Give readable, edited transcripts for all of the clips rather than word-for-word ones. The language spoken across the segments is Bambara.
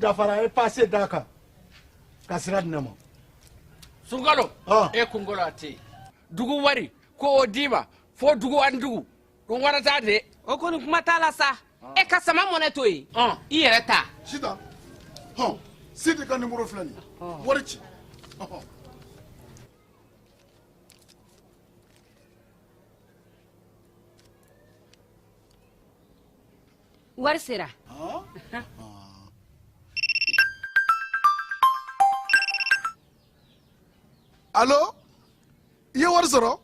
Dafara e passé Dakar. Kasira dinamo. Sungalo. E kungolo ati. Dugu wari ko diba fo dugu andugu. Dum wara tade. O ko ni kuma tala sa. E ka sama moneto yi. I yere ta. Sida. Sidi ka numéro flani. Warichi. Wari sera. Allo? Ye wari sɔrɔ?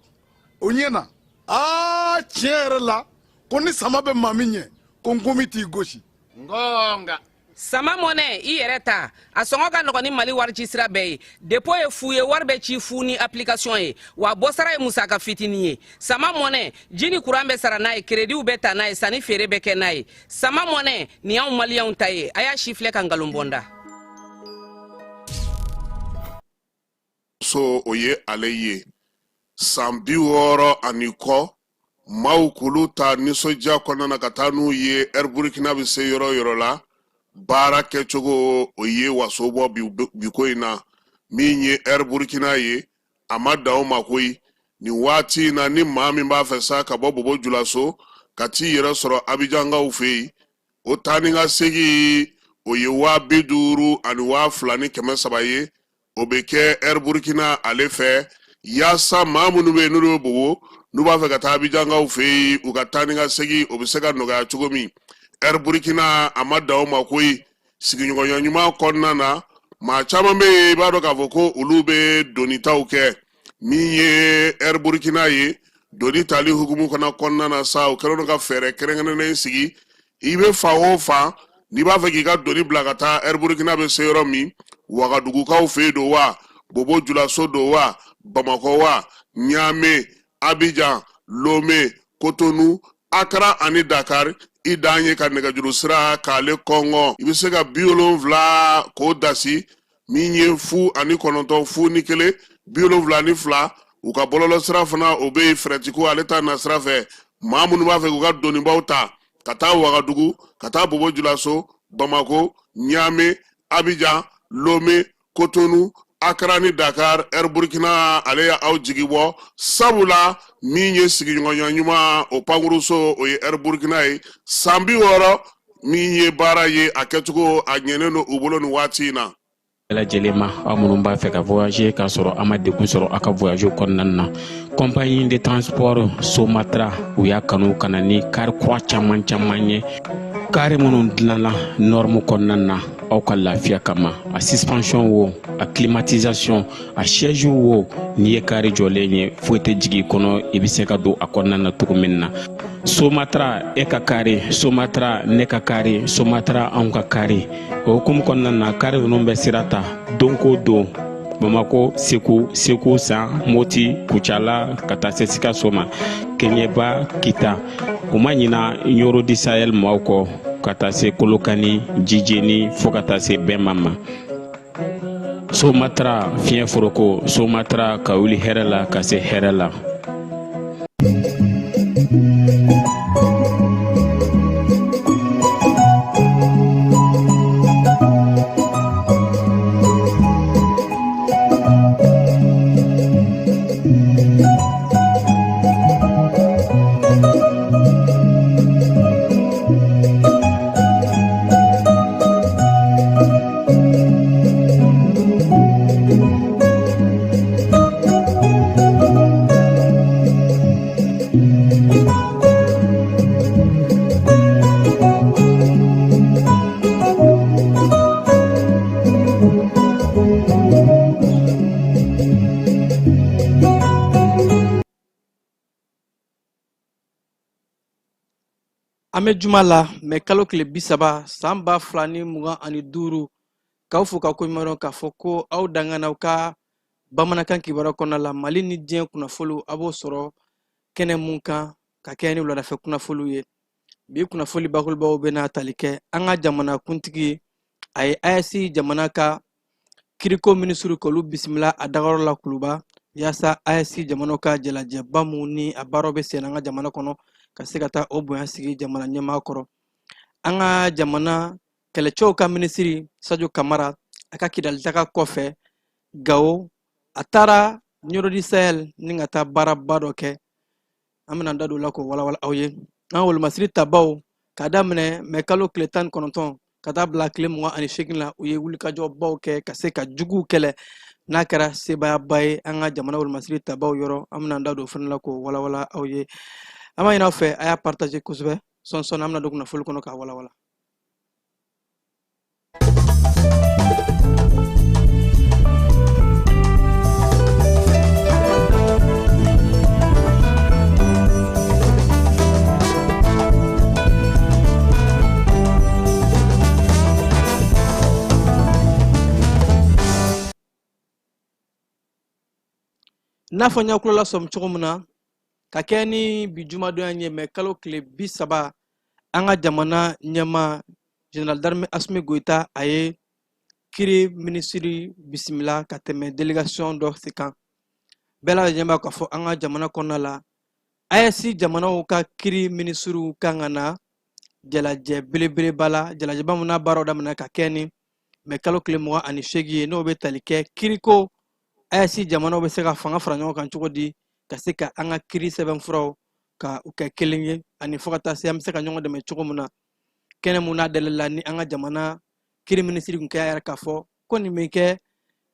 O ɲɛna. Tiɲɛ yɛrɛ la, ko ni sama bɛ maa min ɲɛ, ko n komi t'i gosi. Ngonga. Sama mɔnɛ i yɛrɛ ta a sɔngɔ ka nɔgɔn ni Mali wari ci sira bɛɛ ye. Dépôt ye fu ye wari bɛ ci fu ni application ye wa bɔ sara ye musaka fitinin ye. Sama mɔnɛ ji ni courant bɛ sara n'a ye crédit bɛ ta n'a ye sanni feere bɛ kɛ n'a ye. Sama mɔnɛ nin y'anw maliyɛnw ta ye a y'a si filɛ ka nkalon bɔnda. So oye ale ye san 60 ani kɔ maaw k'olu ta nisɔndiya kɔnɔna na ka taa n'u ye Air Burkina bɛ se yɔrɔ yɔrɔ la baara kɛcogo o ye waso bɔ bi ko in na min ye Air Burkina ye a ma dan o ma koyi nin waati in na ni maa min b'a fɛ sa ka bɔ Bobo Julaso ka t'i yɛrɛ sɔrɔ Abijankaw fɛ yen o taa ni ka segin o ye 50,000 ani 2,300 ye. O bɛ kɛ Air Burkina ale fɛ yaasa maa minnu bɛ yen n'olu bɛ Bobo n'u b'a fɛ ka taa Abijankaw fɛ yen u ka taa ni ka segin o bɛ se ka nɔgɔya cogo min Air Burkina a ma dan o ma koyi sigiɲɔgɔnya ɲuman kɔnɔna na maa caman bɛ yen i b'a dɔn k'a fɔ ko olu bɛ donitaw kɛ min ye Air Burkina ye doni tali hukumu kɔnɔna na sa o kɛlen don ka fɛɛrɛ kɛrɛnkɛrɛnnen sigi i bɛ fa o fa n'i b'a fɛ k'i ka doni bila ka taa Air Burkina bɛ se yɔrɔ min Wagadugukaw fɛ don wa Bobo Julaso don wa Bamako wa Niamey Abidjan Lomé Cotonou Accra ani Dakar i dan ye ka nɛgɛjuru sira k'ale kɔngɔ i bɛ se ka 70 k'o dasi min ye 09 fu ni 1 72 u ka bɔlɔlɔ sira fana o bɛ frɛtiko ale ta na sira fɛ maa minnu b'a fɛ k'u ka donibaw ta ka taa Wagadugu ka taa Bobo Julaso Bamako Niamey Abidjan Lomé Cotonou Accra ni Dakar Air Burkina ale y'aw jigi bɔ sabula min ye sigiɲɔgɔnya ɲuman o pankuruso o ye Air Burkina ye san 60 min ye baara ye a kɛcogo a ɲɛnen don u bolo nin waati in na. lajɛlen ma aw minnu b'a fɛ ka voyager k'a sɔrɔ a ma degun sɔrɔ a ka voyage kɔnɔna na compagnie de transport Somatra u y'a kanu ka na ni kari kura caman ye kari minnu dilanna norme kɔnɔna na aw ka lafiya kama a suspension wo a climatisation a siège wo n'i ye kari jɔlen ye foyi tɛ jigin kɔnɔ i bɛ se ka don a kɔnɔna na cogo min na Somatra e ka kari Somatra ne ka kari Somatra anw ka kari o hukumu kɔnɔna na kari ninnu bɛ sira ta don ko don Bamako Segu San Moti Kucala ka taa se Sikaso ma Keɲeba Kita u ma ɲina Yoro di Sahel maaw kɔ ka taa se Kolokani Jijeni fo ka taa se Bɛnma ma Somatra fiɲɛ foroko Somatra ka wuli hɛrɛ la ka se hɛrɛ la. An bɛ juma la mɛ kalo tile 30 san 2025 k'aw fo k'aw koɲuman k'a fɔ ko aw dangana ka bamanankan kibaruya kɔnɔna la Mali ni diɲɛ kunnafoliw a b'o sɔrɔ kɛnɛ mun kan ka kɛ ni wuladafɛ kunnafoliw ye. Bi kunnafoli bakurubaw bɛna tali kɛ an ka jamana kuntigi a ye AES jamana ka kiriko minisiri k'olu bisimila a dagayɔrɔ la kuluba yaasa AES jamanaw ka jalajɛba mun ni a baaraw bɛ sen an ka jamana kɔnɔ ka se ka taa o bonya sigi jamana ɲɛmaa kɔrɔ. An ka jamana kɛlɛcɛw ka minisiri Sadio Kamara a ka kidalitaga kɔfɛ Gao a taara Ɲorodi Sahel ni ka taa baaraba dɔ kɛ. An bɛna da don o la k'o walawala aw ye. An wolomasiri tabaw k'a daminɛ mɛ kalo tile 19 ka taa bila tile 28 la u ye wulikajɔbaw kɛ ka se ka juguw kɛlɛ n'a kɛra sebayaba ye an ka jamana wolomasiri tabaw yɔrɔ. An bɛna da don o fana la k'o walawala aw ye. An b'a ɲini aw fɛ a y'a partager kosɛbɛ sɔn an bɛna don kunnafoli kɔnɔ k'a walawala. N'a fɔ n y'a kulo lasɔmi cogo min na ka kɛ ni bi jumadonya ye mɛ kalo tile 30 an ka jamana ɲɛma General d'Armée Assimi Goïta a ye kiri minisiri bisimila ka tɛmɛ délégation dɔ si kan. Bɛɛ lajɛlen b'a k'a fɔ an ka jamana kɔnɔna la AES jamanaw ka kiri minisiriw kan ka na jalajɛ belebeleba la jalajɛba mun n'a baaraw daminɛ ka kɛ ni mɛ kalo tile 28 ye n'o bɛ tali kɛ kiriko AES jamanaw bɛ se ka fanga fara ɲɔgɔn kan cogo di ka se ka an ka kiri sɛbɛnfuraw ka u kɛ kelen ye ani fo ka taa se an bɛ se ka ɲɔgɔn dɛmɛ cogo min na kɛnɛ mun n'a dɛlɛla ni an ka jamana kiri minisiri kun kɛ yɛrɛ k'a fɔ ko nin bɛ kɛ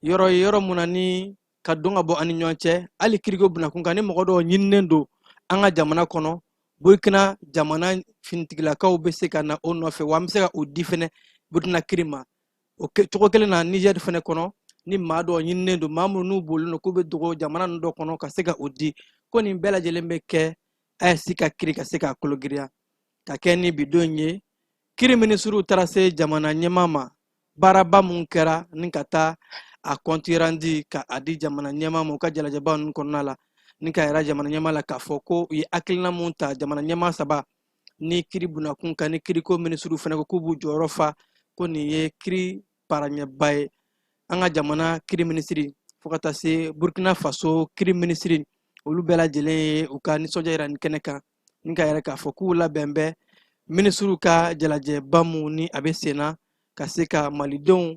yɔrɔ ye yɔrɔ mun na ni ka don ka bɔ ani ɲɔgɔn cɛ hali kiriko bunakun kan ni mɔgɔ dɔw ɲininen don an ka jamana kɔnɔ Burkina jamana finitigilakaw bɛ se ka na o nɔfɛ wa an bɛ se ka o di fɛnɛ Burkina kiri ma o cogo kelen na Niger fɛnɛ kɔnɔ ni maa dɔw ɲininen don maa minnu n'u bolilen don k'u bɛ dogo jamana ninnu dɔ kɔnɔ ka se ka o di ko nin bɛɛ lajɛlen bɛ kɛ AES ka kiri ka se k'a kologiriya ka kɛ ni bidon ye kiri minisiriw taara se jamana ɲɛmaa ma baaraba mun kɛra ni ka taa a compte rendu ka a di jamana ɲɛmaa ma u ka jalajɛba ninnu kɔnɔna la ni ka yɛrɛ jamana ɲɛmaa la k'a fɔ ko u ye hakilina mun ta jamana ɲɛmaa 3 ni kiri bunakun kan ni kiriko minisiriw fɛnɛ ko k'u b'u jɔyɔrɔ fa ko nin ye kiri paraɲɛba ye. An ka jamana kiri minisiri fo ka taa se Burkina Faso kiri minisiri olu bɛɛ lajɛlen ye u ka nisɔndiya yira nin kɛnɛ kan ni ka yɛrɛ k'a fɔ k'u labɛn bɛ minisiriw ka jalajɛba mun ni a bɛ sen na ka se ka malidenw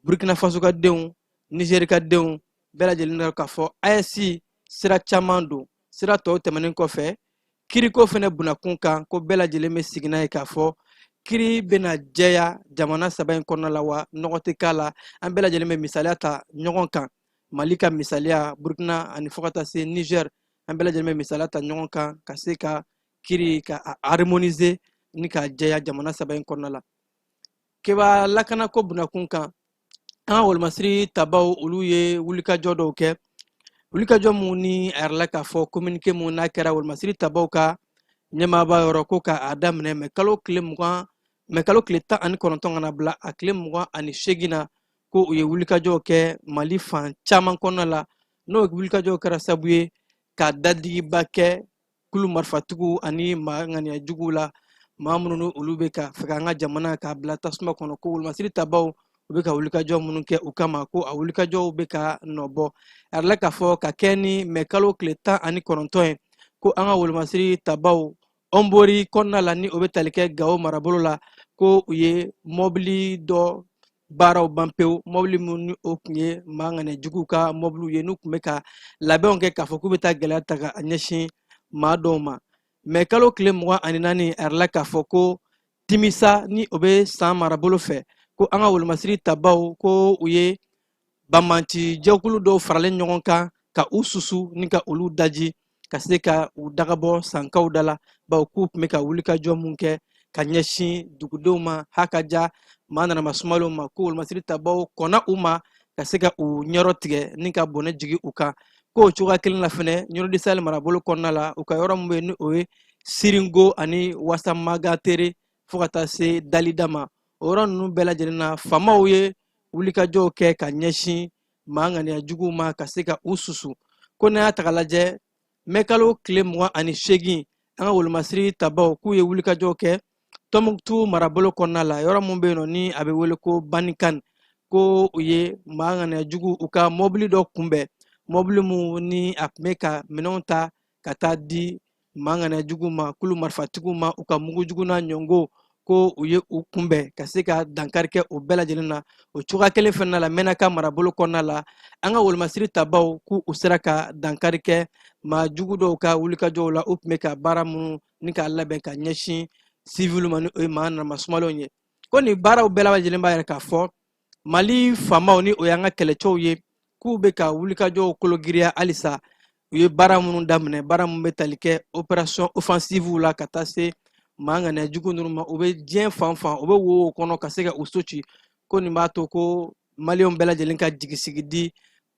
Burkina Faso ka denw Niger ka denw bɛɛ lajɛlen na k'a fɔ AES sira caman don sira tɔw tɛmɛnen kɔfɛ kiriko fɛnɛ bunakun kan ko bɛɛ lajɛlen bɛ sigi n'a ye k'a fɔ kiri bɛna jɛya jamana 3 in kɔnɔna la wa nɔgɔ tɛ k'a la an bɛɛ lajɛlen bɛ misaliya ta ɲɔgɔn kan Mali ka misaliya Burkina ani fo ka taa se Niger an bɛɛ lajɛlen bɛ misaliya ta ɲɔgɔn kan ka se ka kiri ka harmoniser ni ka jɛya jamana 3 in kɔnɔna la. Keba lakanako bunakun kan an ka wolomasiri tabaw olu ye wulikajɔ dɔw kɛ wulikajɔ mun ni a yɛrɛ la k'a fɔ communiqué mun n'a kɛra wolomasiri tabaw ka ɲɛmaaba yɔrɔ ko k'a daminɛ mɛ kalo tile 19 kana bila a tile 28 na ko u ye wulikajɔw kɛ Mali fan caman kɔnɔna la n'o wulikajɔw kɛra sababu ye ka dadigiba kɛ kulu marifatigiw ani maa ŋaniyajuguw la maa minnu olu bɛ ka fɛ an ka jamana k'a bila tasuma kɔnɔ ko wolomasiri tabaw u bɛ ka wulikajɔ minnu kɛ u kama ko a wulikajɔw bɛ ka nɔbɔ a yɛrɛ la k'a fɔ ka kɛ ni mɛ kalo tile 19 ye ko an ka wolomasiri tabaw Ombori kɔnɔna la ni o bɛ tali kɛ Gao marabolo la ko u ye mɔbili dɔ baaraw ban pewu mɔbili minnu o tun ye maa ŋaniyajuguw ka mɔbiliw ye n'u tun bɛ ka labɛnw kɛ k'a fɔ k'u bɛ taa gɛlɛya ta ka ɲɛsin maa dɔw ma mɛ kalo tile 24 a yɛrɛ la k'a fɔ ko Timisa ni o bɛ san marabolo fɛ ko an ka wolomasiri tabaw ko u ye banbanci jɛkulu dɔw faralen ɲɔgɔn kan ka u susu ni ka olu daji ka se ka u dagabɔ sankaw da la bawo k'u tun bɛ ka wulikajɔ mun kɛ ka ɲɛsin dugudenw ma hakaja maa nanama sumalenw ma ko wolomasiri tabaw kɔnna u ma ka se ka u ɲɛrɔ tigɛ ni ka bɔnɛ jigi u kan ko o cogoya kelen la fɛnɛ Ɲorodi Sahel marabolo kɔnɔna la u ka yɔrɔ min bɛ yen ni o ye Siringo ani Wasamaga Tere fo ka taa se Dalida ma. O yɔrɔ ninnu bɛɛ lajɛlen na faamaw ye wulikajɔw kɛ ka ɲɛsin maa ŋaniya juguw ma ka se ka u susu. Ko n'a y'a ta k'a lajɛ mɛkalo tile 28 an ka wolomasiri tabaw k'u ye wulikajɔw kɛ Tɔnbukutu marabolo kɔnɔna la yɔrɔ mun bɛ yen nɔ ni a bɛ wele ko Banikan ko u ye maa ŋaniya jugu u ka mɔbili dɔ kunbɛn mɔbili mun ni a tun bɛ ka minɛnw ta ka taa di maa ŋaniya juguw ma kulu marifatigiw ma u ka mugujugu n'a ɲɔngo ko u ye u kunbɛn ka se ka dankari kɛ o bɛɛ lajɛlen na o cogoya kelen fana la Mɛnaka marabolo kɔnɔna la an ka wolomasiri tabaw k'u sera ka dankari kɛ maa jugu dɔw ka wulikajɔw la u tun bɛ ka baara minnu ni k'a labɛn ka ɲɛsin civil ma ni o ye maa nanamasumalen ye ko nin baaraw bɛɛ lajɛlen b'a yɛrɛ k'a fɔ Mali faamaw ni o y'an ka kɛlɛcɛw ye k'u bɛ ka wulikajɔw kologiriya halisa u ye baara minnu daminɛ baara minnu bɛ tali kɛ opération offensive la ka taa se maa ŋaniya jugu ninnu ma u bɛ diɲɛ fan fan u bɛ wo o kɔnɔ ka se ka u so ci ko nin b'a to ko maliyɛnw bɛɛ lajɛlen ka jigisigi di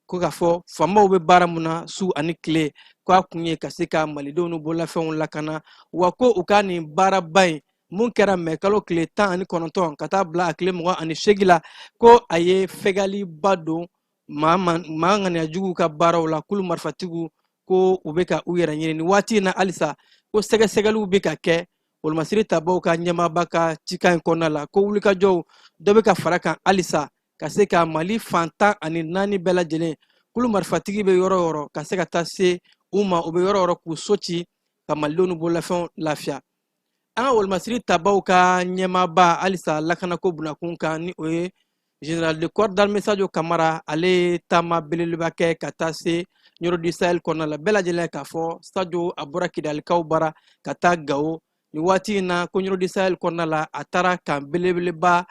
ko k'a fɔ faamaw bɛ baara mun na su ani tile ko a kun ye ka se ka malidenw n'u bololafɛnw lakana wa ko u ka nin baaraba in mun kɛra mɛkalo tile 19 ka taa bila a tile 28 la ko a ye fɛgɛliba don maa ŋaniya juguw ka baaraw la kulu marifatigiw ko u bɛ ka u yɛrɛ ɲini nin waati in na halisa ko sɛgɛsɛgɛliw bɛ ka kɛ wolomasiri tabaw ka ɲɛmaaba ka cikan in kɔnɔna la ko wulikajɔw dɔ bɛ ka fara kan halisa ka se ka Mali fan 14 bɛɛ lajɛlen kulu marifatigi bɛ yɔrɔ o yɔrɔ ka se ka taa se u ma u bɛ yɔrɔ o yɔrɔ k'u so ci ka malidenw n'u bololafɛnw lafiya. An ka wolomasiri tabaw ka ɲɛmaaba halisa lakanako bunakun kan ni o ye Général de corps d'armée Sadio Kamara ale ye taama belebeleba kɛ ka taa se Yɔrɔ du Sahel kɔnɔna la bɛɛ lajɛlen k'a fɔ Sadio a bɔra Kidalikaw bara ka taa Gao nin waati in na ko Yɔrɔ du Sahel kɔnɔna la a taara kan belebeleba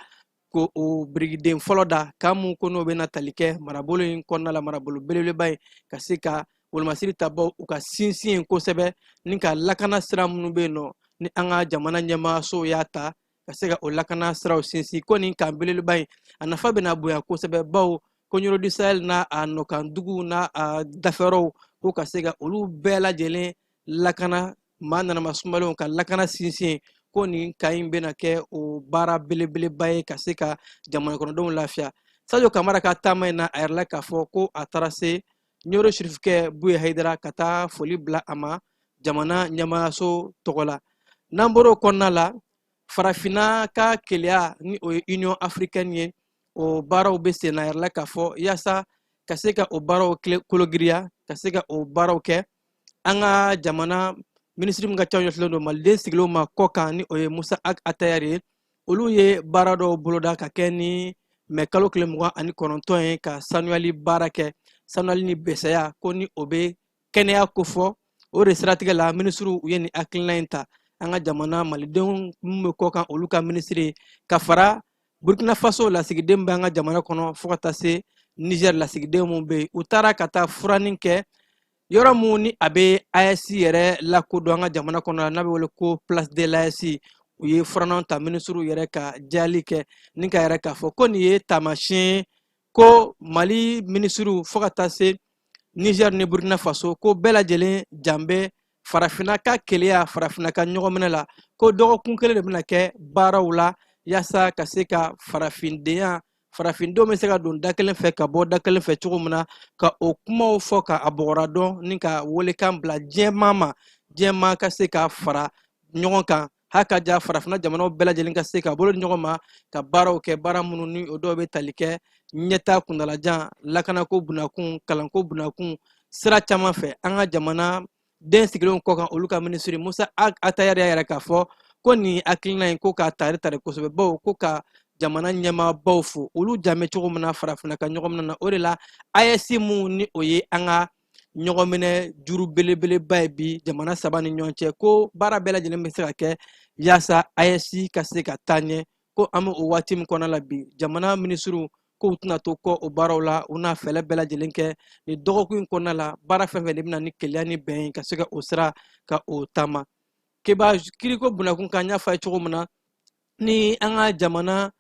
ko o birigiden fɔlɔ da kan mun ko n'o bɛna tali kɛ marabolo in kɔnɔna la marabolo belebeleba in ka se ka wolomasiri tabaw u ka sinsin yen kosɛbɛ ni ka lakana sira minnu bɛ yen nɔ ni an ka jamana ɲɛmaayasow y'a ta ka se ka o lakana siraw sinsin ko nin kan belebeleba in a nafa bɛna bonya kosɛbɛ bawo ko Yɔrɔ du Sahel n'a a nɔkanduguw n'a a dafɛrɛw ko ka se ka olu bɛɛ lajɛlen lakana maa nanamasumalenw ka lakana sinsin ko nin ka in bɛna kɛ o baara belebeleba ye ka se ka jamana kɔnɔdenw lafiya. Sadio Kamara ka taama in na a yɛrɛ la k'a fɔ ko a taara se Ɲoro Sirifukɛ Buye Hayidara ka taa foli bila a ma jamana ɲɛmaayaso tɔgɔ la. N'an bɔra o kɔnɔna la farafinna ka keleya ni o ye Union Africaine ye o baaraw bɛ sen na a yɛrɛ la k'a fɔ yaasa ka se ka o baaraw kologiriya ka se ka o baaraw kɛ an ka jamana minisiri min ka ca ɲɛsilen don maliden sigilenw ma kɔ kan ni o ye Musa Atayari ye olu ye baara dɔw boloda ka kɛ ni mɛkalo tile 29 ye ka sanuyali baara kɛ sanuyali ni bɛsɛya ko ni o bɛ kɛnɛya kofɔ o de siratigɛ la minisiriw u ye nin hakilina in ta an ka jamana malidenw min bɛ kɔ kan olu ka minisiri ka fara Burkina Faso lasigiden bɛ an ka jamana kɔnɔ fo ka taa se Niger lasigiden mun bɛ yen u taara ka taa furanin kɛ yɔrɔ mun ni a bɛ AES yɛrɛ lakodɔn an ka jamana kɔnɔ la n'a bɛ wele ko place de l'AES u ye furannaw ta minisiriw yɛrɛ ka jali kɛ ni ka yɛrɛ k'a fɔ ko nin ye taamasiyɛn ko Mali minisiriw fo ka taa se Niger ni Burkina Faso ko bɛɛ lajɛlen jan bɛ farafinna ka keleya farafinna ka ɲɔgɔn minɛ la ko dɔgɔkun kelen de bɛna kɛ baaraw la yaasa ka se ka farafindenya farafindenw bɛ se ka don da kelen fɛ ka bɔ da kelen fɛ cogo min na ka o kumaw fɔ ka a bɔgɔra dɔn ni ka welekan bila diɲɛmaa ma diɲɛmaa ka se ka fara ɲɔgɔn kan haka ja farafinna jamanaw bɛɛ lajɛlen ka se ka bolo di ɲɔgɔn ma ka baaraw kɛ baara minnu ni o dɔw bɛ tali kɛ ɲɛta kuntalajan lakanako bunakun kalanko bunakun sira caman fɛ an ka jamana den sigilenw kɔ kan olu ka minisiri Musa Atayari y'a yɛrɛ k'a fɔ ko nin hakilina in ko k'a tari kosɛbɛ bawo ko ka jamana ɲɛmaabaw fo olu jan bɛ cogo min na farafinna ka ɲɔgɔn minɛ na o de la AES mun ni o ye an ka ɲɔgɔn minɛ juru belebeleba ye bi jamana saba ni ɲɔgɔn cɛ ko baara bɛɛ lajɛlen bɛ se ka kɛ yaasa AES ka se ka taa ɲɛ ko an bɛ o waati min kɔnɔna la bi jamana minisiriw ko u tɛna to kɔ o baaraw la u n'a fɛlɛ bɛɛ lajɛlen kɛ nin dɔgɔkun in kɔnɔna la baara fɛn fɛn de bɛna ni keleya ni bɛn ye ka se ka o sira ka o taama keba kiriko bunakun kan n y'a fɔ a ye cogo min na ni an ka jamana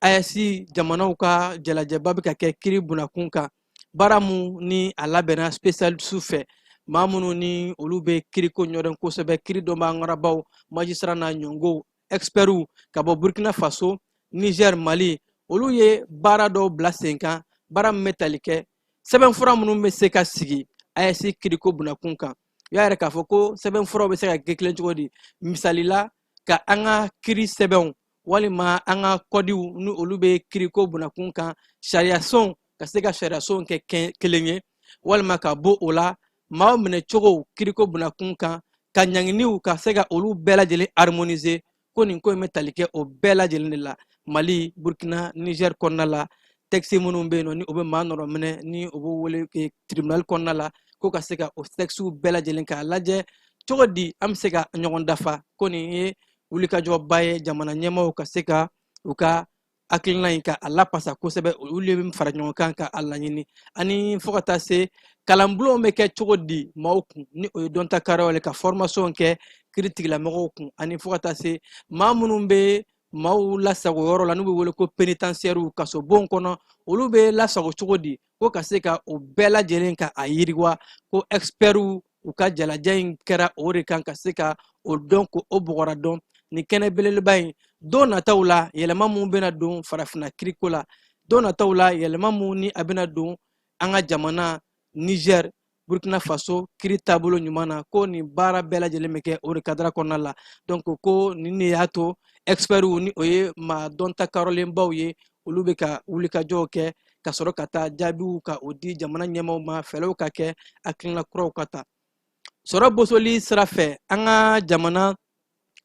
AES jamanaw ka jalajɛba bɛ ka kɛ kiri bunakun kan baara mun ni a labɛnna spécialiste fɛ maa minnu ni olu bɛ kiriko ɲɔdɔn kosɛbɛ kiri dɔn b'an ŋarabaw magistrat n'a ɲɔngow experts ka bɔ burkina faso niger mali olu ye baara dɔw bila sen kan baara min bɛ tali kɛ sɛbɛnfura minnu bɛ se ka sigi AES kiriko bunakun kan u y'a yɛrɛ k'a fɔ ko sɛbɛnfuraw bɛ se ka kɛ kelen cogo di misali la ka an ka kiri sɛbɛnw walima an ka kɔdiw ni olu bɛ kiriko bunakun kan sariyasɔnw ka se ka sariyasɔnw kɛ kelen ye walima ka bɔ o la maaw minɛ cogo kiriko bunakun kan ka ɲanginiw ka se ka olu bɛɛ lajɛlen harmoniser ko nin ko in bɛ tali kɛ o bɛɛ lajɛlen de la Mali Burkina Niger kɔnɔna la texte minnu bɛ yen nɔ ni o bɛ maa nɔrɔ minɛ ni o bɛ wele tribunal kɔnɔna la ko ka se ka o textew bɛɛ lajɛlen k'a lajɛ cogo di an bɛ se ka ɲɔgɔn dafa ko nin ye wulikajɔba ye jamana ɲɛmaaw ka se ka u ka hakilina in ka a lapasa kosɛbɛ olu le bɛ fara ɲɔgɔn kan ka a laɲini ani fo ka taa se kalanbulon bɛ kɛ cogo di maaw kun ni o ye dɔnta karaw ye ka formation kɛ kiiri tigilamɔgɔw kun ani fo ka taa se maa minnu bɛ maaw lasago yɔrɔ la n'u bɛ wele ko pénitentiaires kaso bon kɔnɔ olu bɛ lasago cogo di ko ka se ka o bɛɛ lajɛlen ka a yiriwa ko experts u ka jalajɛ in kɛra o de kan ka se ka o dɔn ko o bɔgɔra dɔn ni kɛnɛ belebeleba in don nataw la yɛlɛma mun bɛna don farafina kiriko la don nataw la yɛlɛma mun ni a bɛna don an ka jamana Niger Burkina Faso kiri taabolo ɲuman na ko nin baara bɛɛ lajɛlen bɛ kɛ o de kadara kɔnɔna la donc ko nin de y'a to experts ni o ye maa dɔnta kɔrɔlenbaw ye olu bɛ ka wulikajɔw kɛ ka sɔrɔ ka taa jaabiw ka o di jamana ɲɛmaaw ma fɛɛrɛw ka kɛ hakilina kuraw ka ta sɔrɔ bosoli sira fɛ an ka jamana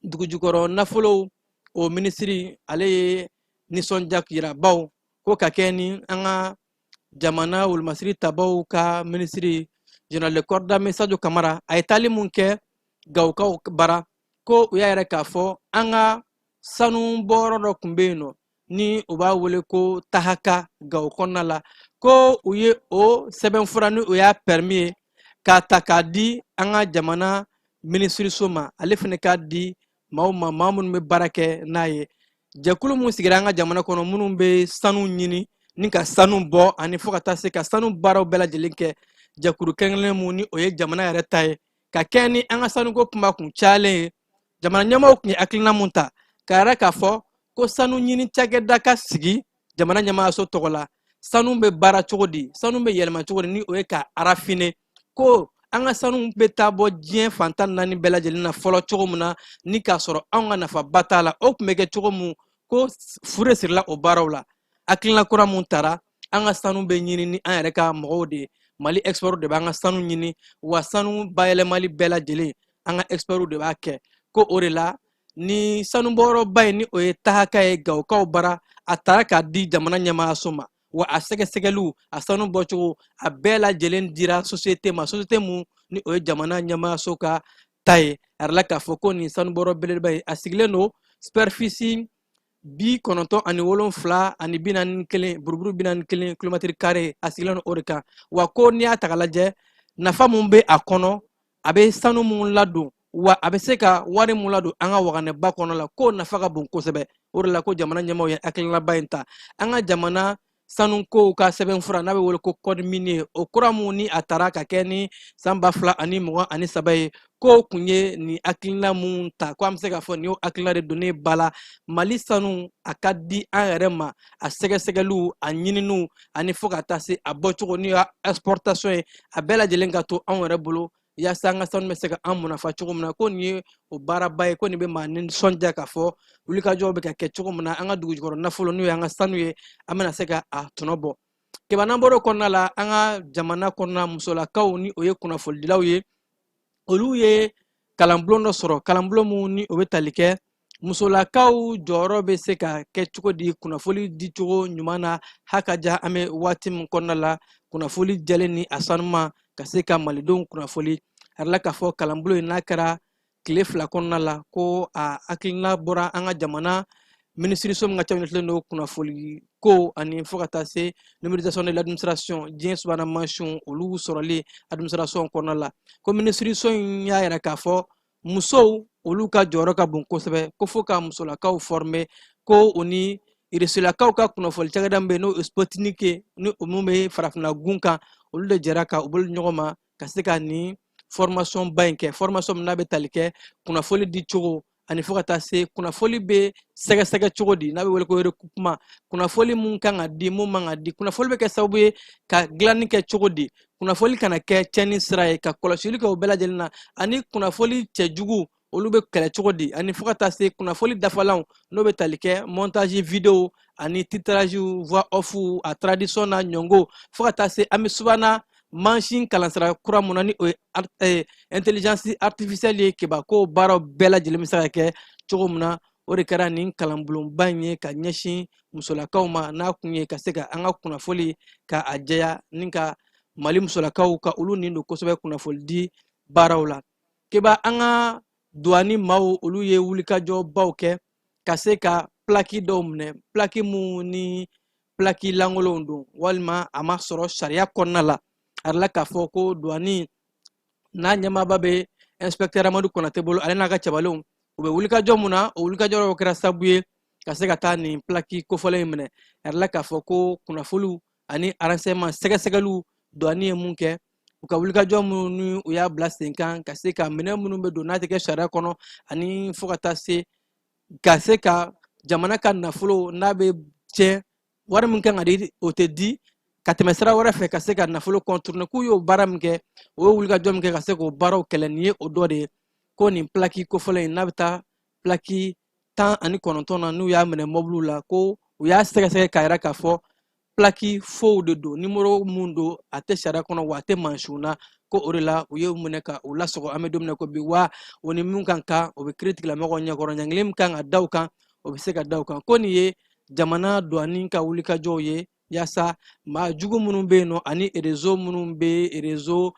dugujukɔrɔ nafolow o minisiri ale ye nisɔndiya yira baw ko ka kɛ ni an ka jamana wolomasiri tabaw ka minisiri général de corps d'armée Sadio Kamara a ye taali mun kɛ Gawukaw bara ko u y'a yɛrɛ k'a fɔ an ka sanu bɔyɔrɔ dɔ tun bɛ yen nɔ ni u b'a wele ko Tahaka Gawo kɔnɔna la ko u ye o sɛbɛnfura ni o y'a permis ye k'a ta k'a di an ka jamana minisiriso ma ale fana k'a di maa minnu bɛ baara kɛ n'a ye jɛkulu mun sigira an ka jamana kɔnɔ minnu bɛ sanu ɲini ni ka sanu bɔ ani fo ka taa se ka sanu baaraw bɛɛ lajɛlen kɛ jɛkulu kɛrɛnkɛrɛnnen mun ni o ye jamana yɛrɛ ta ye ka kɛ ni an ka sanuko kuma kun cayalen ye jamana ɲɛmaaw tun ye hakilina mun ta k'a yɛrɛ k'a fɔ ko sanu ɲini cakɛda ka sigi jamana ɲɛmaayaso tɔgɔ la sanu bɛ baara cogo di sanu bɛ yɛlɛma cogo di ni o ye ka arafine ko an ka sanu bɛ taa bɔ diɲɛ fantan naani bɛɛ lajɛlen na fɔlɔ cogo min na ni k'a sɔrɔ anw ka nafaba t'a la o tun bɛ kɛ cogo min ko fure sirila o baaraw la hakilina kura mun taara an ka sanu bɛ ɲini ni an yɛrɛ ka mɔgɔw de ye Mali experts de b'an ka sanu ɲini wa sanu bayɛlɛmali bɛɛ lajɛlen an ka experts de b'a kɛ ko o de la ni sanubɔyɔrɔba ye ni o ye Tahaka ye Gawukaw bara a taara k'a di jamana ɲɛmaayaso ma wa a sɛgɛsɛgɛliw a sanu bɔcogo a bɛɛ lajɛlen dira société ma société mun ni o ye jamana ɲɛmaayaso ka ta ye a yɛrɛ la k'a fɔ ko nin sanubɔyɔrɔ belebeleba ye a sigilen don superficie 97 ani 41 buruburu 41 kilomètre carré a sigilen don o de kan wa ko n'i y'a ta k'a lajɛ nafa mun bɛ a kɔnɔ a bɛ sanu mun ladon wa a bɛ se ka wari mun ladon an ka waganɛba kɔnɔ la ko nafa ka bon kosɛbɛ o de la ko jamana ɲɛmaaw ye hakilinaba in ta an ka jamana sanukow ka sɛbɛnfura n'a bɛ wele ko code minier o kura mun ni a taara ka kɛ ni san 2023 ye ko kun ye nin hakilina mun ta ko an bɛ se k'a fɔ nin y'o hakilina de donnen ba la Mali sanu a ka di an yɛrɛ ma a sɛgɛsɛgɛliw a ɲininiw ani fo ka taa se a bɔcogo ni exportation ye a bɛɛ lajɛlen ka to anw yɛrɛ bolo yaasa an ka sanu bɛ se ka an munafa cogo min na ko nin ye o baaraba ye ko nin bɛ maa nisɔndiya k'a fɔ wulikajɔw bɛ ka kɛ cogo min na an ka dugujukɔrɔ nafolo n'o ye an ka sanu ye an bɛna se ka a tɔnɔ bɔ kibanan bɔr'o kɔnɔna la an ka jamana kɔnɔna musolakaw ni o ye kunnafonidilaw ye olu ye kalanbulon dɔ sɔrɔ kalanbulon mun ni o bɛ tali kɛ musolakaw jɔyɔrɔ bɛ se ka kɛ cogo di kunnafoni di cogo ɲuman na hakaja an bɛ waati min kɔnɔna la kunnafoni jɛlen ni a sanuman ka se ka malidenw kunnafoni a yɛrɛ la k'a fɔ kalanbulon in n'a kɛra tile 2 kɔnɔna la ko a hakilina bɔra an ka jamana minisiriso min ka ca ɲɛsilen don kunnafoni ko ani fo ka taa se numérisation de l'administration diɲɛ subahana mansinw olu sɔrɔli administration kɔnɔna la ko minisiriso in y'a yɛrɛ k'a fɔ musow olu ka jɔyɔrɔ ka bon kosɛbɛ ko fo ka musolakaw former ko o ni iresulakaw ka kunnafoni cakɛda min bɛ yen n'o ye Sputnik ye ni o mun bɛ farafina gun kan olu de jɛra ka u bolo ɲɔgɔn ma ka se ka nin formation ba in kɛ formation min n'a bɛ tali kɛ kunnafoli di cogo ani fo ka taa se kunnafoli bɛ sɛgɛsɛgɛ cogo di n'a bɛ wele ko recoupement kunnafoli mun kan ka di mun man ka di kunnafoli bɛ kɛ sababu ye ka dilanni kɛ cogo di kunnafoli kana kɛ tiɲɛni sira ye ka kɔlɔsili kɛ o bɛɛ lajɛlen na ani kunnafoli cɛjugu olu bɛ kɛlɛ cogo di ani fo ka taa se kunnafoli dafalanw n'o bɛ tali kɛ montage vidéo ani titrage voix off a traduction na ɲɔngo fo ka taa se an bɛ subahana mansin kalansira kura mun na ni o ye intelligence artificielle ye keba ko baaraw bɛɛ lajɛlen bɛ se ka kɛ cogo min na o de kɛra nin kalanbulonba in ye ka ɲɛsin musolakaw ma n'a kun ye ka se ka an ka kunnafoli ka a jɛya ni ka mali musolakaw ka olu nin don kosɛbɛ kunnafoli di baaraw la keba an ka douane maaw olu ye wulikajɔbaw kɛ ka se ka plaki dɔw minɛ plaki mun ni plaki lankolonw don walima a ma sɔrɔ sariya kɔnɔna la a yɛrɛ la k'a fɔ ko douane n'a ɲɛmaaba bɛ inspecteur amadu konate bolo ale n'a ka cɛbalenw u bɛ wulikajɔ mun na o wulikajɔ kɛra sababu ye ka se ka taa nin plaki kofɔlen in minɛ a yɛrɛ la k'a fɔ ko kunnafoliw ani renseignement sɛgɛsɛgɛliw douane ye mun kɛ u ka wulikajɔ minnu ni u y'a bila sen kan ka se ka minɛn minnu bɛ don n'a tɛ kɛ sariya kɔnɔ ani fo ka taa se ka se ka jamana ka nafolo n'a bɛ tiɲɛ wari min kan ka di o tɛ di ka tɛmɛ sira wɛrɛ fɛ ka se ka nafolo contourner k'u y'o baara min kɛ o ye wulikajɔ min kɛ ka se k'o baaraw kɛlɛ nin ye o dɔ de ye ko nin plaki kofɔlen in n'a bɛ taa plaki 19 na n'u y'a minɛ mɔbiliw la ko u y'a sɛgɛsɛgɛ k'a yira k'a fɔ plaki faux de don numéro mun don a tɛ sariya kɔnɔ wa a tɛ mansiw na ko o de la u ye minɛ ka u lasɔgɔ an bɛ don min na ko bi wa o ni mun kan kan o bɛ kiiri tigilamɔgɔw ɲɛkɔrɔ ɲangili min kan ka da u kan o bɛ se ka da u kan ko nin ye jamana douane ka wulikajɔw ye yaasa maa jugu minnu bɛ yen nɔ ani réseau minnu bɛ réseau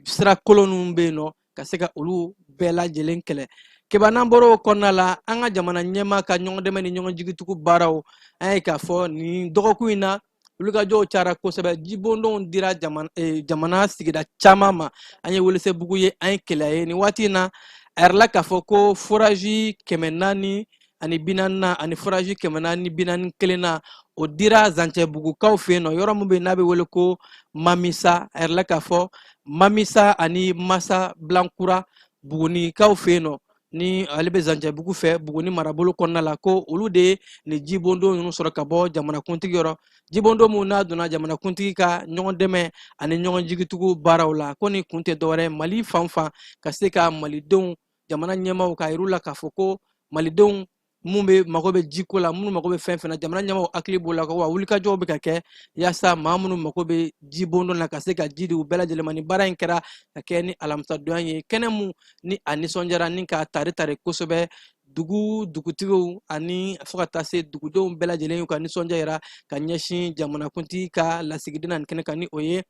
sira kolon minnu bɛ yen nɔ ka se ka olu bɛɛ lajɛlen kɛlɛ keba n'an bɔra o kɔnɔna la an ka jamana ɲɛmaa ka ɲɔgɔn dɛmɛ ni ɲɔgɔn jigitugu baaraw an ye k'a fɔ nin dɔgɔkun in na wulikajɔw cayara kosɛbɛ jibondenw dira jamana sigida caman ma an ye welesebugu ye an ye kɛlɛ ye nin waati in na a yɛrɛ la k'a fɔ ko forage 440 ani 40 ani forage 441 na o dira zancɛbugukaw fɛ yen nɔ yɔrɔ min bɛ yen n'a bɛ wele ko mamisa a yɛrɛ la k'a fɔ mamisa ani masa bilankura bugunikaw fɛ yen nɔ ni ale bɛ zancɛbugu fɛ buguni marabolo kɔnɔna la ko olu de ye nin jibondon ninnu sɔrɔ ka bɔ jamanakuntigi yɔrɔ jibondon mun n'a donna jamanakuntigi ka ɲɔgɔn dɛmɛ ani ɲɔgɔn jigitugu baaraw la ko nin kun tɛ dɔwɛrɛ mali fan fan ka se ka malidenw jamana ɲɛmaaw ka yir'u la k'a fɔ ko malidenw mun bɛ mago bɛ jiko la minnu mago bɛ fɛn fɛn na jamana ɲɛmaaw hakili b'o la wa wulikajɔw bɛ ka kɛ yaasa maa minnu mago bɛ jibondon na ka se ka ji di u bɛɛ lajɛlen ma ni baara in kɛra ka kɛ ni alamisadonya ye kɛnɛ mun ni a nisɔndiyara ni k'a tari kosɛbɛ dugutigiw ani fo ka taa se dugudenw bɛɛ lajɛlen y'u ka nisɔndiya yira ka ɲɛsin jamanakuntigi ka lasigiden na nin kɛnɛ kan ni o ye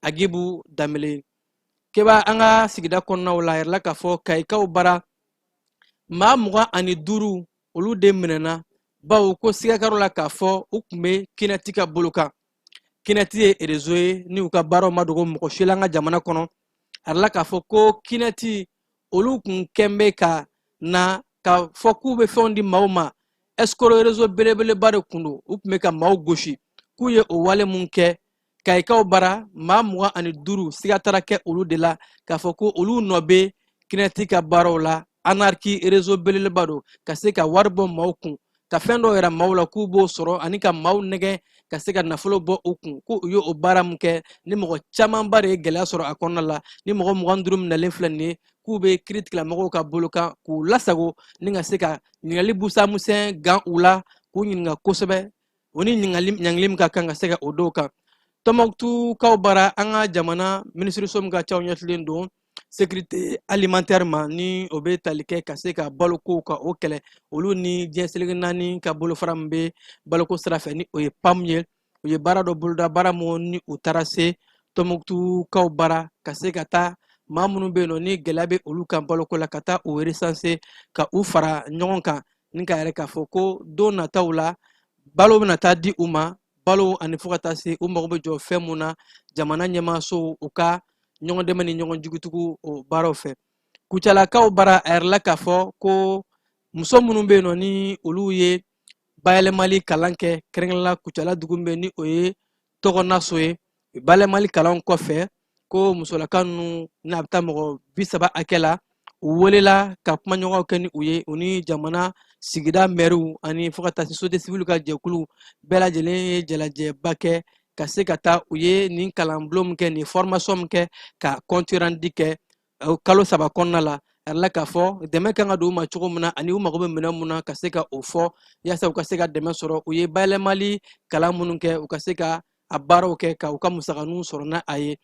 agibu danbele keba an ka sigida kɔnɔnaw la a yɛrɛ la k'a fɔ kayikaw bara maa 25 olu de minɛna bawo ko sigakaro la k'a fɔ u tun bɛ kinɛti ka bolo kan kinɛti ye réseau ye ni u ka baaraw ma dogo mɔgɔ si la an ka jamana kɔnɔ a yɛrɛ la k'a fɔ ko kinɛti olu kun kɛn bɛ ka na ka fɔ k'u bɛ fɛnw di maaw ma escroc réseau belebeleba de kun don u tun bɛ ka maaw gosi k'u ye o wale mun kɛ kayikaw bara maa 25 siga taara kɛ olu de la k'a fɔ ko olu nɔ bɛ kinɛti ka baaraw la anarki réseau belebeleba don ka se ka wari bɔ maaw kun ka fɛn dɔw yɛrɛ maaw la k'u b'o sɔrɔ ani ka maaw nɛgɛ ka se ka nafolo bɔ u kun ko u ye o baara min kɛ ni mɔgɔ camanba de ye gɛlɛya sɔrɔ a kɔnɔna la ni mɔgɔ 25 minɛlen filɛ nin ye k'u bɛ kiiri tigilamɔgɔw ka bolo kan k'u lasago ni ka se ka ɲininkali busamisɛn gan u la k'u ɲininka kosɛbɛ o ni ɲangili min ka kan ka se ka o dɔw kan tɔnbukutukaw bara an ka jamana minisiriso min ka ca ɲɛtilen don sécurité alimentaire ma ni o bɛ tali kɛ ka se ka balokow ka o kɛlɛ olu ni diɲɛ seleke naani ka bolofara min bɛ baloko sira fɛ ni o ye PAM ye u ye baara dɔ boloda baara mun ni u taara se tɔnbukutukaw bara ka se ka taa maa minnu bɛ yen nɔ ni gɛlɛya bɛ olu kan baloko la ka taa o recenser ka u fara ɲɔgɔn kan ni ka yɛrɛ k'a fɔ ko don nataw la balo bɛna taa di u ma balo ani fo ka taa se u mago bɛ jɔ fɛn mun na jamana ɲɛmaaso u ka ɲɔgɔn dɛmɛ ni ɲɔgɔn jigitugu o baaraw fɛ kucalakaw bara a yɛrɛ la k'a fɔ ko muso minnu bɛ yen nɔ ni olu ye bayɛlɛmali kalan kɛ kɛrɛnkɛrɛnnenya la kucala dugu min bɛ ni o ye tɔgɔnaso ye bayɛlɛmali kalan kɔfɛ ko musolaka ninnu n'a bɛ taa mɔgɔ 30 hakɛ la u welela ka kumaɲɔgɔnw kɛ ni u ye u ni jamana sigida mɛriw ani fo ka taa se société civile ka jɛkulu bɛɛ lajɛlen ye jalajɛba kɛ ka se ka taa u ye nin kalanbulon min kɛ nin formation min kɛ ka compte rendu kɛ kalo 3 kɔnɔna la ala k'a fɔ dɛmɛ kan ka don u ma cogo min na ani u mago bɛ minɛn mun na ka se ka o fɔ yaasa u ka se ka dɛmɛ sɔrɔ u ye bayɛlɛmali kalan minnu kɛ u ka se ka a baaraw kɛ ka u ka musakaninw sɔrɔ n'a a ye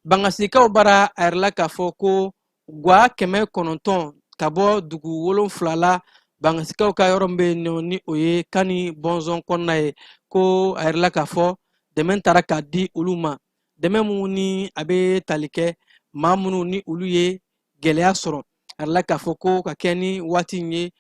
bangasikaw bara a yɛrɛ la k'a fɔ ko gwa 900 ka bɔ dugu 7 la bangasikaw ka yɔrɔ min bɛ yen ni o ye kani bɔnzɔn kɔnɔna ye ko a yɛrɛ la k'a fɔ dɛmɛ taara k'a di olu ma dɛmɛ minnu ni a bɛ tali kɛ maa minnu ni olu ye gɛlɛya sɔrɔ a yɛrɛ la k'a fɔ ko ka kɛ ni waati in ye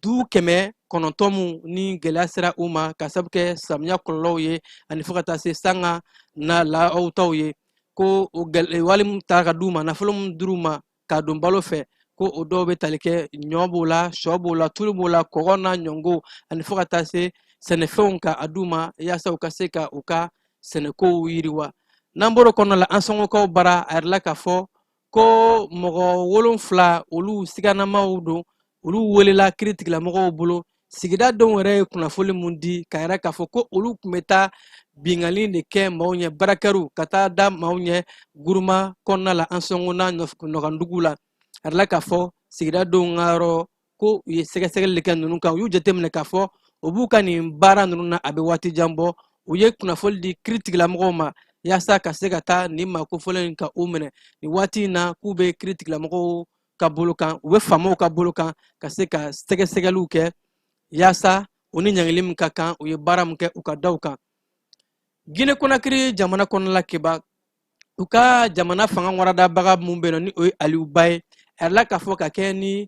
du 900 min ni gɛlɛya sera u ma ka sabu kɛ samiya kɔlɔlɔw ye ani fo ka taa se sanga na laaw taw ye ko o wali min ta ka d'u ma nafolo min dir'u ma k'a don balo fɛ ko o dɔw bɛ tali kɛ ɲɔ b'o la sɔ b'o la tulu b'o la kɔgɔ n'a ɲɔngo ani fo ka taa se sɛnɛfɛnw ka a d'u ma yaasa u ka se ka u ka sɛnɛkow yiriwa n'an bɔr'o kɔnɔna la an sɔngɔkaw bara a yɛrɛ la k'a fɔ ko mɔgɔ 7 olu siganamaw don olu welela kiiri tigilamɔgɔw bolo sigida denw yɛrɛ ye kunnafoni mun di ka yɛrɛ k'a fɔ ko olu tun bɛ taa bingali de kɛ maaw ɲɛ barakɛriw ka taa da maaw ɲɛ guruma kɔnɔna la an sɔngo n'a nɔgɔndugu la a yɛrɛ la k'a fɔ sigida denw ka yɔrɔ ko u ye sɛgɛsɛgɛli kɛ ninnu kan u y'u jateminɛ k'a fɔ u b'u ka nin baara ninnu na a bɛ waati jan bɔ u ye kunnafoni di kiiri tigilamɔgɔw ma yaasa ka se ka taa nin maakofɔlen in ka u minɛ nin waati in na k'u bɛ kiiri tigilamɔgɔw ka bolo kan u bɛ faamaw ka bolo kan ka se ka sɛgɛsɛgɛliw kɛ yaasa u ni ɲangili min ka kan u ye baara min kɛ u ka daw kan Guinée Conakry jamana kɔnɔna la keba u ka jamana fanga waradabaga mun bɛ yen ni o ye Aliou Ba ye a yɛrɛ la k'a fɔ ka kɛ ni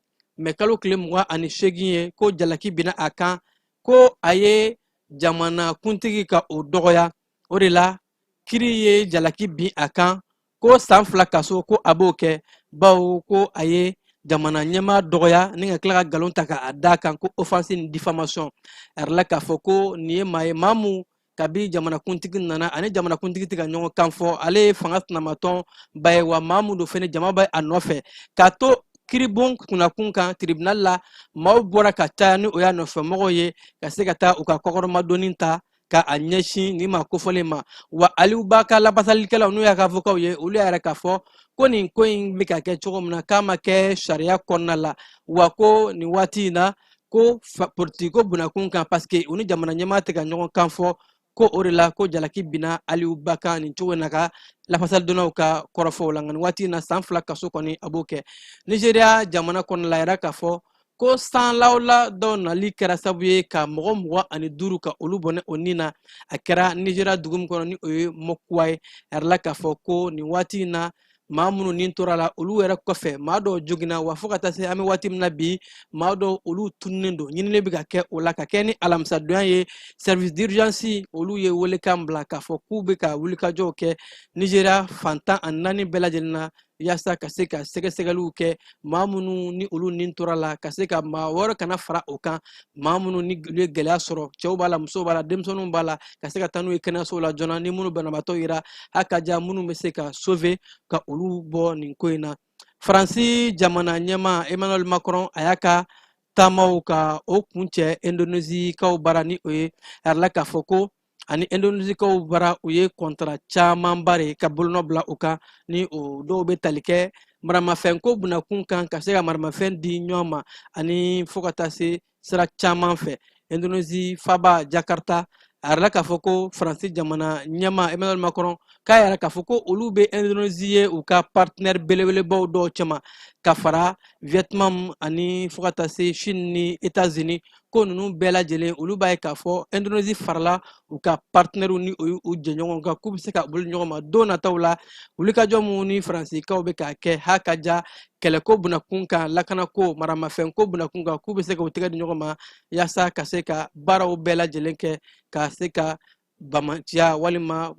kalo tile 28 ye ko jalaki binna a kan ko a ye jamana kuntigi ka o dɔgɔya o de la kiri ye jalaki bin a kan ko san 2 kaso ko a b'o kɛ bawo ko a ye jamana ɲɛmaa dɔgɔya ni ka tila ka nkalon ta k'a da kan ko offense ni diffamation a yɛrɛ la k'a fɔ ko nin ye maa ye maa mun kabi jamana kuntigi nana ani jamana kuntigi tɛ ka ɲɔgɔn kan fɔ ale ye fanga tɛnamatɔn ba ye wa maa mun don fɛnɛ jama bɛ a nɔfɛ k'a to kiribon kunnakun kan tribunal la maaw bɔra ka caya ni o y'a nɔfɛmɔgɔw ye ka se ka taa u ka kɔkɔrɔmadonni ta ka a ɲɛsin nin ma kofɔlen ma wa Aliou Ba ka labasalikɛlaw n'u y'a ka avocat ye olu y'a yɛrɛ k'a fɔ ko nin ko in bɛ ka kɛ cogo min na k'a ma kɛ sariya kɔnɔna la wa ko nin waati in na ko politique ko bunakun kan parce que u ni jamana ɲɛmaa tɛ ka ɲɔgɔn kan fɔ ko o de la ko jalaki binna Aliou Ba kan nin cogo in na ka lafasalidonaw ka kɔrɔfɔw la nka nin waati in na san 2 kaso kɔni a b'o kɛ Nigéria jamana kɔnɔna la a yɛrɛ k'a fɔ ko sanlawla dɔw nali kɛra sababu ye ka mɔgɔ 25 ka olu bɔnɛ o nin na a kɛra Nigéria dugu min kɔnɔ ni o ye Mɔkuwa ye a yɛrɛ la k'a fɔ ko nin waati in na maa minnu ni tora la olu yɛrɛ kɔfɛ maa dɔw joginna wa fo ka taa se an bɛ waati min na bi maa dɔw olu tununnen don ɲinini bɛ ka kɛ o la ka kɛ ni alamisadonya ye service d'urgence olu ye welekan bila k'a fɔ k'u bɛ ka wulikajɔw kɛ Nigéria fantan ani 4 bɛɛ lajɛlen na yaasa ka se ka sɛgɛsɛgɛliw kɛ maa minnu ni olu ni tora la ka se ka maa wɛrɛ kana fara o kan maa minnu ni olu ye gɛlɛya sɔrɔ cɛw b'a la musow b'a la denmisɛnninw b'a la ka se ka taa n'u ye kɛnɛyasow la joona ni minnu banabaatɔ yera h'a ka diya minnu bɛ se ka sauver ka olu bɔ nin ko in na Faransi jamana ɲɛmaa Emmanuel Macron a y'a ka taamaw ka o kun cɛ Indonésie kaw bara ni o ye a yɛrɛ la k'a fɔ ko ani Indonésie kaw bara u ye contrat camanba de ka bolonɔ bila u kan ni o dɔw bɛ tali kɛ maramafɛnko bunakun kan ka se ka maramafɛn di ɲɔgɔn ma ani fo ka taa se sira caman fɛ Indonésie faba Jakarta a yɛrɛ la k'a fɔ ko Faransi jamana ɲɛmaa Emmanuel Macron k'a yɛrɛ k'a fɔ ko olu bɛ Indonésie ye u ka partenaire belebelebaw dɔw cɛma ka fara Vietnam ani fo ka taa se Chine ni États-Unis ko ninnu bɛɛ lajɛlen olu b'a ye k'a fɔ Indonésie farala u ka partenaires ni o y'u jɛɲɔgɔn kan k'u bɛ se ka boli ɲɔgɔn ma don nataw la wulikajɔ minnu ni Faransikaw bɛ k'a kɛ h'a ka diya kɛlɛko bunakun kan lakanako maramafɛnko bunakun kan k'u bɛ se ka u tɛgɛ di ɲɔgɔn ma yaasa ka se ka baaraw bɛɛ lajɛlen kɛ ka se ka bamaciya walima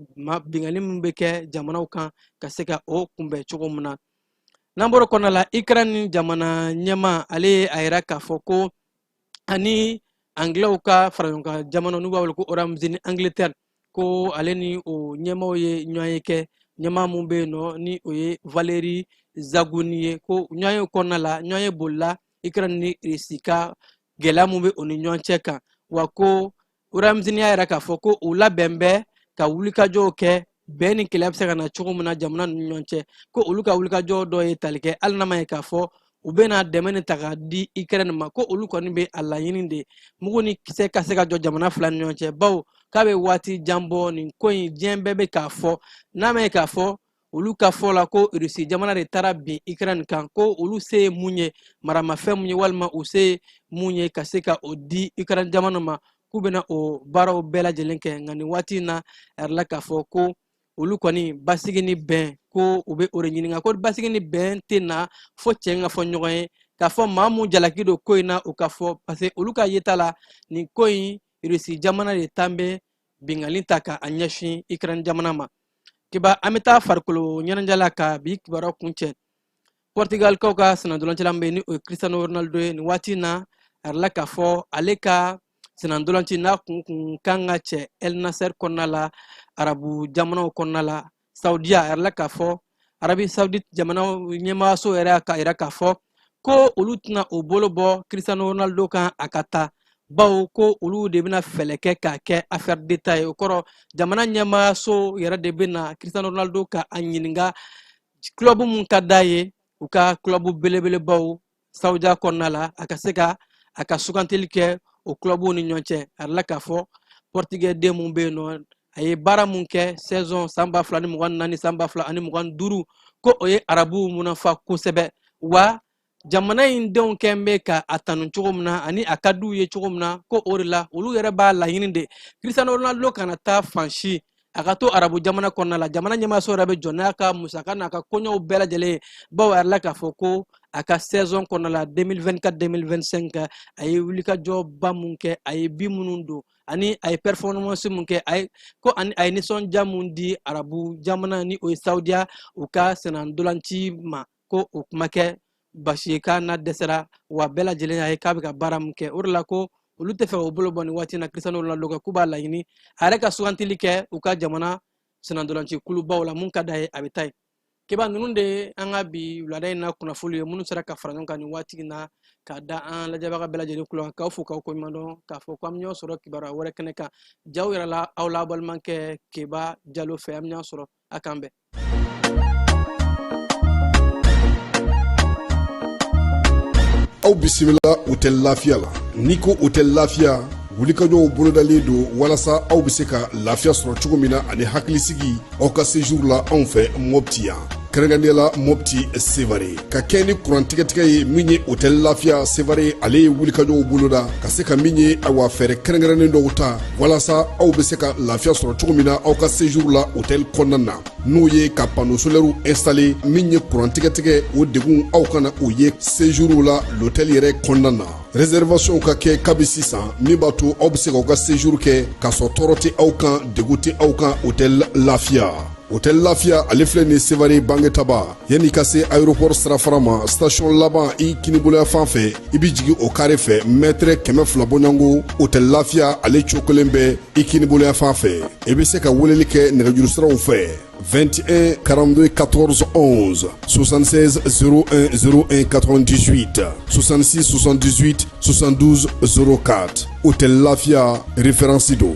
bingali min bɛ kɛ jamanaw kan ka se ka o kunbɛn cogo min na n'an bɔra kɔnɔna la Ukraine jamana ɲɛmaa ale ye a yira k'a fɔ ko ani anglɛw ka fara ɲɔgɔn kan jamana n'u b'a wele ko Royaume-Uni Angleterre ko ale ni o ɲɛmaaw ye ɲɔgɔn ye kɛ ɲɛma mun be no ni o ye Valérie Zaguni ye ko ɲɔgɔn ye kɔnɔna la ɲɔgɔn ye bolila Ukraine ni Russie ka gɛlɛya mun be o ni ɲɔgɔn cɛ kan wa ko Royaume-Uni y'a yira k'a fɔ ko u labɛn bɛ ka wulikajɔw kɛ bɛn ni kɛlɛ bɛ se ka na cogo min na jamana ni ɲɔgɔn cɛ ko olu ka wulikajɔ dɔ ye tali kɛ hali n'a ma ye k'a fɔ u bɛna dɛmɛ ni ta ka di Ukraine ma ko olu kɔni bɛ a laɲini de mugu ni kisɛ ka se ka jɔ jamana fila ni ɲɔgɔn cɛ bawo k'a bɛ waati jan bɔ nin ko in diɲɛ bɛɛ bɛ k'a fɔ n'a ma ye k'a fɔ olu ka fɔ la ko Russie jamana de taara bin Ukraine kan ko olu se ye mun ye maramafɛn mun ye walima u se ye mun ye ka se ka o di Ukraine jamana ma k'u bɛna o baaraw bɛɛ lajɛlen kɛ nka nin waati in na a yɛrɛ la k'a fɔ ko olu kɔni basigi ni bɛn ko u bɛ o de ɲininka ko basigi ni bɛn tɛ na fo cɛ ka fɔ ɲɔgɔn ye k'a fɔ maa mun jalaki don ko in na o ka fɔ parce que olu ka yeta la nin ko in Russie jamana de tan bɛ bingali ta ka a ɲɛsin Ukraine jamana ma kiba an bɛ taa farikolo ɲɛnajɛ la ka bi kibaruya kun cɛ Portugal kaw ka senadolancilan bɛ ni o ye Cristiano Ronaldo ye nin waati in na a yɛrɛ la k'a fɔ ale ka senandolanci n'a kun kan ka cɛ El Nasser kɔnɔna la arabu jamanaw kɔnɔna la Saudiya a yɛrɛ la k'a fɔ Arabi Saoudite jamana ɲɛmaayaso yɛrɛ k'a yira k'a fɔ ko olu tɛna o bolo bɔ Cristiano Ronaldo kan a ka taa bawo ko olu de bɛna fɛlɛ kɛ k'a kɛ affaire d'État ye o kɔrɔ jamana ɲɛmaayaso yɛrɛ de bɛna Cristiano Ronaldo ka a ɲininka club mun ka d'a ye u ka club belebelebaw Saudiya kɔnɔna la a ka se ka a ka sugantili kɛ o clubw ni ɲɔgɔn cɛ a yɛrɛ la k'a fɔ Portugais den mun bɛ yen nɔ a ye baara mun kɛ saison san 2024 san 2025 ko o ye arabu munafa kosɛbɛ wa jamana in denw kɛn bɛ ka a tanu cogo min na ani a ka d'u ye cogo min na ko o de la olu yɛrɛ b'a laɲini de Cristiano Ronaldo kana taa fan si a ka to arabu jamana kɔnɔna la jamana ɲɛmaayaso yɛrɛ bɛ jɔ n'a ka musaka n'a ka kɔɲɔw bɛɛ lajɛlen ye bawo a yɛrɛ la k'a fɔ ko a ka saison kɔnɔna la 2024-2025 a ye wulikajɔba mun kɛ a ye bi minnu don ani a ye performance mun kɛ a ye nisɔndiya mun di arabu jamana ni o ye Saudiya u ka senandolanci ma ko o kuma kɛ basi ye k'a na dɛsɛra wa bɛɛ lajɛlen a ye k'a bɛ ka baara mun kɛ o de la ko olu tɛ fɛ o bolo bɔ nin waati in na Cristiano Ronaldo kɛ k'u b'a laɲini a yɛrɛ ka sugantili kɛ u ka jamana senandolanci kulubaw la mun ka d'a ye a bɛ taa ye kiba ninnu de an ka bi wulada in na kunnafoli ye minnu sera ka fara ɲɔgɔn kan nin waati in na k'a da an lajɛbaga bɛɛ lajɛlen kulo kan k'aw fo k'aw koɲuman dɔn k'a fɔ ko an bɛ ɲɔgɔn sɔrɔ kibaruya wɛrɛ kɛnɛ kan jaw yɛrɛ la aw la balimakɛ Keba Jalo fɛ an bɛ ɲɔgɔn sɔrɔ a k'an bɛn. aw bisimila hôtel lafiya la n'i ko hôtel lafiya wulikajɔw bolodalen don walasa aw bɛ se ka lafiya sɔrɔ cogo min na ani hakilisigi aw ka séjour la anw fɛ Mopti yan kɛrɛnkɛrɛnnenya la Mopti Sevare ka kɛ ni kurantigɛtigɛ ye min ye hôtel lafiya Sevare ale ye wulikajɔw boloda ka se ka min ye awa fɛɛrɛ kɛrɛnkɛrɛnnen dɔw ta walasa aw bɛ se ka lafiya sɔrɔ cogo min na aw ka séjour la hôtel kɔnɔna na n'o ye ka panneau solaire installé min ye kurantigɛtigɛ o degun aw kana o ye séjour la l'hôtel yɛrɛ kɔnɔna na réservation ka kɛ kabi sisan min b'a to aw bɛ se k'aw ka séjour kɛ k'a sɔrɔ tɔɔrɔ tɛ aw kan degun tɛ aw kan hôtel lafiya hôtel lafiya ale filɛ nin Sevare bangetaba yanni ka se aéroport sirafara ma station laban i kiniboloya fan fɛ i bi jigi o kare fɛ mètre 200 bɔɲango hôtel lafiya ale cokolen bɛ i kiniboloya fan fɛ i bɛ se ka weleli kɛ nɛgɛjuru siraw fɛ 21 42 14 11 76 01 01 98 66 78 72 04 hôtel lafiya référence do